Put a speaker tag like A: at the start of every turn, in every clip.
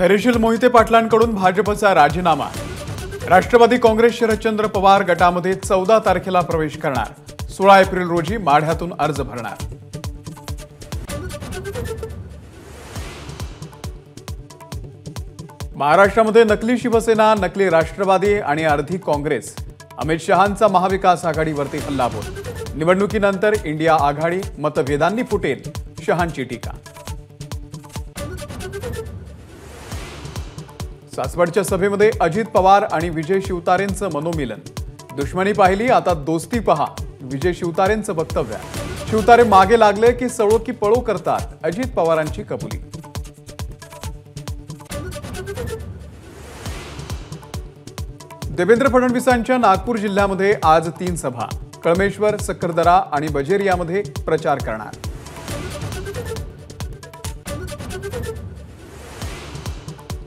A: धैर्यशील मोहिते पाटलांकडून भाजपचा राजीनामा। राष्ट्रवादी काँग्रेस शरदचंद्र पवार गटामध्ये 14 तारखेला प्रवेश करणार। 16 एप्रिल रोजी माढ्यातून अर्ज भरणार। महाराष्ट्रामध्ये नकली शिवसेना, नकली राष्ट्रवादी आणि अर्धी काँग्रेस। अमित शहांचा महाविकास आघाडीवरती हल्लाबोल। निवडणुकीनंतर इंडिया आघाडी मतभेदांनी फुटेल, शहांची टीका। सासवडच्या सभेमध्ये अजित पवार आणि विजय शिवतारेंचं मनोमिलन। दुश्मनी पाहिली, आता दोस्ती पहा, विजय शिवतारेंचं वक्तव्य। शिवतारे मागे लागले की सळो की पळो करतात, अजित पवारांची कबुली। देवेंद्र फडणवीसांच्या नागपूर जिल्ह्यामध्ये आज 3 सभा। कळमेश्वर, सक्करदरा आणि बजेरियामध्ये प्रचार करणार।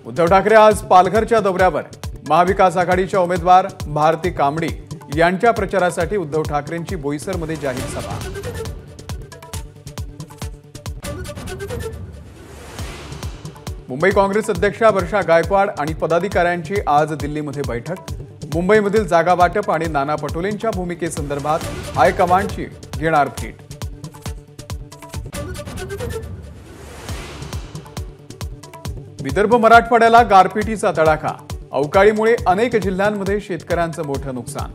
A: उद्धव ठाकरे आज पालघरच्या दौऱ्यावर। महाविकास आघाडीच्या उमेदवार भारती कांबडी यांच्या प्रचारासाठी उद्धव ठाकरेंची बोईसरमध्ये जाहीर सभा। मुंबई काँग्रेस अध्यक्षा वर्षा गायकवाड आणि पदाधिकाऱ्यांची आज दिल्लीमध्ये बैठक। मुंबईमधील जागा वाटप आणि नाना पटोलेंच्या भूमिकेसंदर्भात हायकमांडची घेणार भेट। विदर्भ मराठवाड्याला गारपिटीचा तडाखा। अवकाळीमुळे अनेक जिल्ह्यांमध्ये शेतकऱ्यांचं मोठं नुकसान।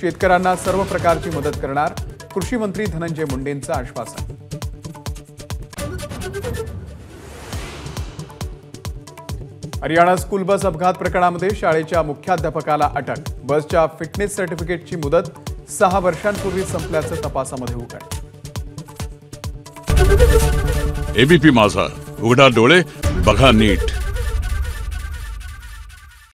A: शेतकऱ्यांना सर्व प्रकारची मदत करणार, कृषी मंत्री धनंजय मुंडेंचं आश्वासन। हरियाणा स्कूल बस अपघात प्रकरणामध्ये शाळेच्या मुख्याध्यापकाला अटक। बसच्या फिटनेस सर्टिफिकेटची मुदत 6 वर्षांपूर्वी संपल्याचं तपासामध्ये उघड।
B: एबीपी माझा, उघडा डोळे बघा नीट।